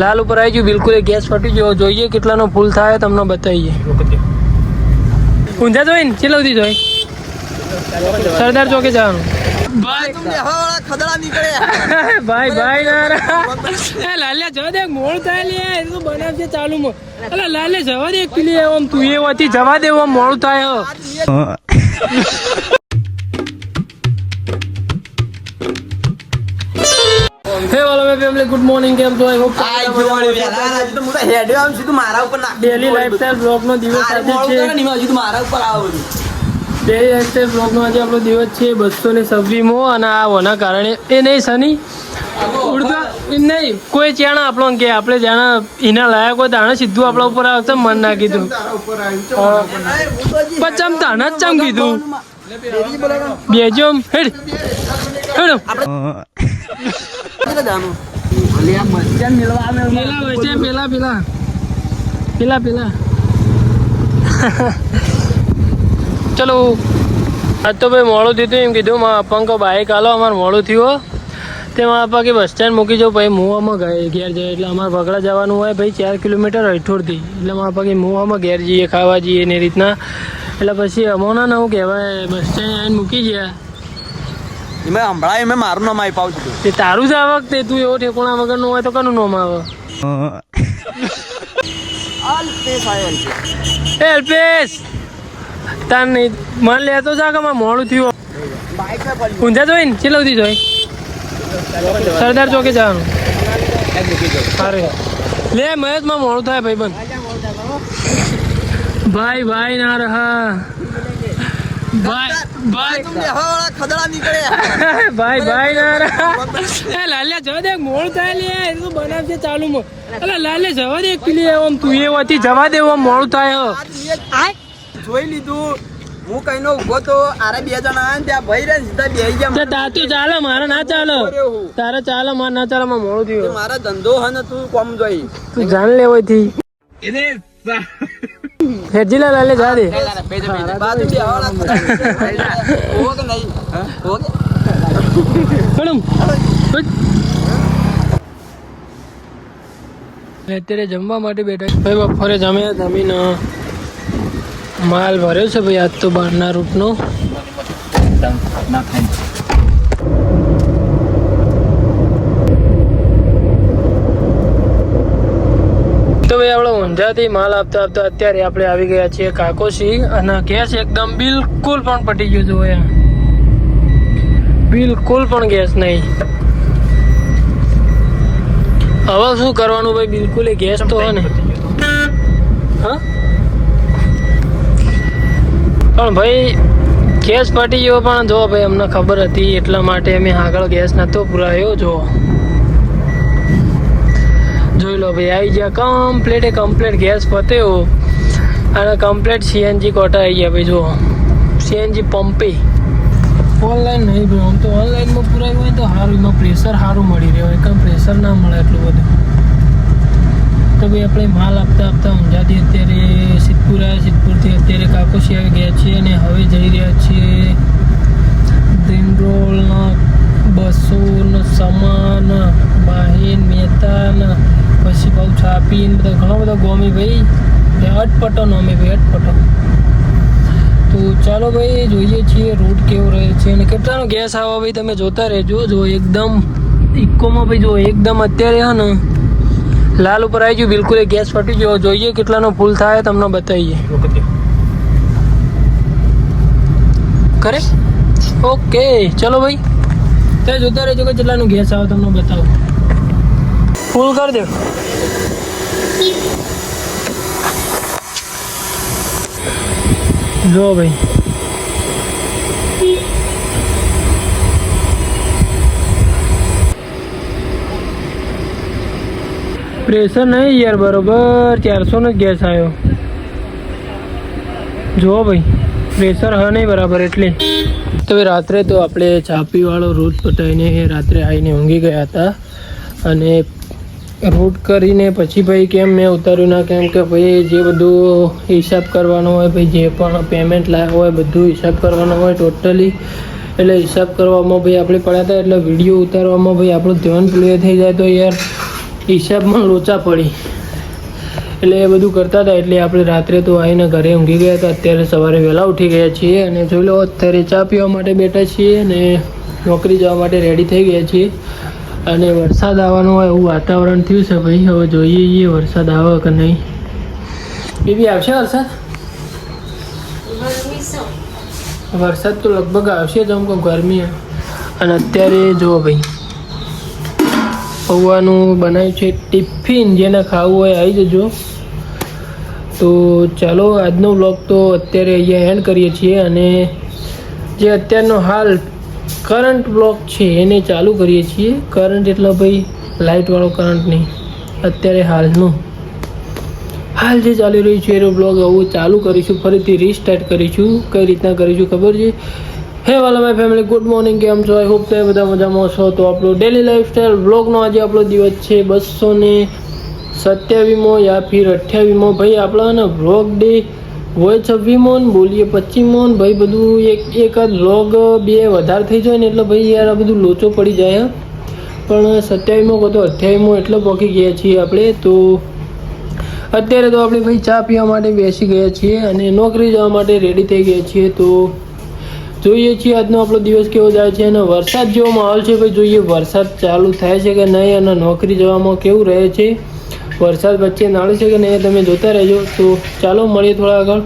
લાલ ઉપર આવી ગયું બિલકુલ. ગેસ ફટી ગયો. જોઈએ કેટલાનો ફૂલ થાય તમને બતાવીએ. ઊંઝા જોઈ ને ચેલા સુધી જોઈ સરદાર ચોકે જવાનું. ભાઈ લાલ્યા જવા દે મોડ થાય લે તો બનાવશે ચાલુ માં. અલા લાલ્યા જવા દે પેલી આમ તું એ વાતી જવા દે આમ મોડું થાય. હે વાલો મે ફેમિલી ગુડ મોર્નિંગ. કેમ છો? I hope daily lifestyle blog નો દિવસ આજે છે. ડેલી લાઈફસ્ટાઈલ બ્લોગ નો આજે આપણો દિવસ છે 226મો. અને આ હોના કારણે એ નહીં શનિ ઉડતા નહીં કોઈ ચાણા આપણો કે આપણે જાણે એના લાયક હોય તાણે સીધું આપણા ઉપર આવશે મન ના કીધું પચમ તાને જ ચમ કીધું બેજો હેડ હેડ પેલા ચલો આજ તો ભાઈ મોડું થયું એમ કીધું મારા પપ્પા બાઈક હાલો અમારે મોડું થયું તેમાં પપ્પા કે બસ સ્ટેન્ડ મૂકી જાઉં ભાઈ મુવામાં ઘેર જાય એટલે અમારે ભગડા જવાનું હોય ભાઈ 4 કિલોમીટર હઠોડથી એટલે મારા પપ્પા કે મુવામાં ઘેર જઈએ ખાવા જઈએ ને રીતના એટલે પછી અમોના નવું કહેવાય બસ સ્ટેન્ડ આવીને મૂકી ગયા. મેં મારું નામ આપી પાઉં છું. તે તારું જ આ વખતે તું એવો ઠેકોણા વગર નું હોય તો કનું નામ આવે? અલ્પેશ તાર નહીં મન લેતો જા કે મોડું થયું. ઊંઝા જોઈ ને ચેલા સુધી જોઈ સરદાર ચોકે જવાનું. અરે લે મહેશમાં મોડું થાય ભાઈ બંધ. ભાઈ ના રહા ભાઈ ના લાલ્યા જવા દે મોડ થાય લે તો બનાવશે ચાલુ માં. અલા લાલ્યા જવા દે પેલી આમ તું એ વાતી જવા દે આમ મોડું થાય. જોઈ લીધું હું કઈ નો ઉભો તો આરે 2 જણા આવ્યા ત્યાં ભાઈ રે સીધા બેહી ગયા. તાતું ચાલે મારે ના ચાલે તારે ચાલે મારે ના ચાલે માં મોડું થયું. મારા ધંધો હે ને તું કોમ જોઈ તું જાણ લેવાથી હેજીલા લાલે જા દે અત્યારે જમવા માટે બેઠા ભાઈ. બપોરે જમીને માલ ભર્યો છે ભાઈ આજ તો બહારના રૂટનો. તો ભાઈ આપણે ઊંઝાથી માલ આપતા અત્યારે આપણે આવી ગયા છીએ કાકોસી. અને ગેસ એકદમ બિલકુલ પણ પટી ગયું છે બિલકુલ પણ ગેસ નહીં. હવે શું કરવાનું ભાઈ બિલકુલ ગેસ તો હોય ને. હા પણ ભાઈ ગેસ પટી ગયો પણ જો ભાઈ અમને ખબર હતી એટલા માટે અમે આગળ ગેસ નહોતો પુરાયો. જોઈ લો ભાઈ આવી ગયા કમ્પ્લીટ ગેસ પત્યો અને કમ્પ્લીટ સીએનજી કોટા આવી ગયા ભાઈ. જો સીએનજી પંપે ઓનલાઈન નહીં ભાઈ. આમ તો ઓનલાઈનમાં પુરાયું હોય તો સારું એમાં પ્રેશર સારું મળી રહ્યું હોય કારણ પ્રેશર ના મળે એટલું બધું. તો ભાઈ આપણે માલ આપતા ઊંઝાથી અત્યારે સિદ્ધપુરથી અત્યારે કાકોસી આવી ગયા છીએ અને હવે જઈ રહ્યા છીએ દિનરોલના 200 સામાન બાહીન મહેતા પછી બહુ છાપીને બધા ઘણા બધા ગોમી ભાઈ અટપટો નોમી ભાઈ અટપટો. તો ચાલો ભાઈ જોઈએ છીએ રૂટ કેવો રહે છે અને કેટલાનો ગેસ આવે ભાઈ તમે જોતા રહેજો. જો એકદમ ઇકોમાં ભાઈ જો એકદમ અત્યારે હે ને લાલ ઉપર આવી ગયું બિલકુલ. ગેસ ફટી ગયો. જોઈએ કેટલાનો ફૂલ થાય તમને બતાવીએ. કરે ઓકે ચલો ભાઈ તે જોતા રહેજો કે કેટલાનું ગેસ આવે તમને બતાવો. ફૂલ કરી દે. જો ભાઈ પ્રેશર નહીં યાર બરોબર 400 નો જ ગેસ આવ્યો. જુઓ ભાઈ પ્રેશર હા નહીં બરાબર એટલે. તો રાત્રે તો આપણે છાપીવાળો રૂટ પટાવીને રાત્રે આવીને ઊંઘી ગયા હતા અને રૂટ કરીને પછી ભાઈ કેમ મેં ઉતાર્યું ના કેમ કે ભાઈ જે બધું હિસાબ કરવાનો હોય ભાઈ જે પણ પેમેન્ટ લાવ્યા હોય બધું હિસાબ કરવાનો હોય ટોટલી. એટલે હિસાબ કરવામાં ભાઈ આપણે પડ્યા હતા એટલે વિડીયો ઉતારવામાં ભાઈ આપણું ધ્યાન પ્લે થઈ જાય તો યાર હિસાબમાં લોચા પડી એટલે એ બધું કરતા હતા. એટલે આપણે રાત્રે તો આવીને ઘરે ઊંઘી ગયા હતા. અત્યારે સવારે વહેલા ઉઠી ગયા છીએ અને જોઈ લો અત્યારે ચા પીવા માટે બેઠા છીએ અને નોકરી જવા માટે રેડી થઈ ગયા છીએ. અને વરસાદ આવવાનું હોય એવું વાતાવરણ થયું છે ભાઈ. હવે જોઈએ વરસાદ આવે કે નહીં. બેબી આવશે વરસાદ? વરસાદ તો લગભગ આવશે જ, અમુક ગરમી. અને અત્યારે જુઓ ભાઈ પૌવાનું બનાવ્યું છે ટિફિન. જેને ખાવું હોય આવી જજો. તો ચાલો આજનો બ્લોગ તો અત્યારે અહીંયા એન્ડ કરીએ છીએ અને જે અત્યારનો હાલ કરંટ બ્લોગ છે એને ચાલુ કરીએ છીએ. કરંટ એટલે ભાઈ લાઇટવાળો કરંટ નહીં, અત્યારે હાલનું હાલ જે ચાલી રહ્યું છે એનો બ્લોગ આવું ચાલુ કરીશું. ફરીથી રીસ્ટાર્ટ કરીશું. કઈ રીતના કરીશું ખબર છે? હે વાલા માય ફેમિલી, ગુડ મોર્નિંગ. કેમ છો? આઈ હોપ તમે બધા મજામાં છો. તો આપણો ડેલી લાઈફસ્ટાઈલ બ્લોગનો આજે આપણો દિવસ છે 227મો યા ફિર 28મો. ભાઈ આપણા ને બ્લોગ ડે હોય 26મો ને બોલીએ 25મો ને ભાઈ બધું એક જ બ્લોગ બે વધારે થઈ જાય ને એટલે ભાઈ યાર આ બધું લોચો પડી જાય. પણ 27મો કહો તો 28મો એટલે પહોંચી ગયા છીએ આપણે. તો અત્યારે તો આપણે ભાઈ ચા પીવા માટે બેસી ગયા છીએ અને નોકરી જવા માટે રેડી થઈ ગયા છીએ. તો જોઈએ છીએ આજનો આપણો દિવસ કેવો જાય છે. અને વરસાદ જેવો માહોલ છે ભાઈ. જોઈએ વરસાદ ચાલુ થાય છે કે નહીં અને નોકરી જવામાં કેવું રહે છે. વરસાદ વચ્ચે નાળે છે કે નહીં તમે જોતા રહેજો. તો ચાલો મળીએ થોડા આગળ.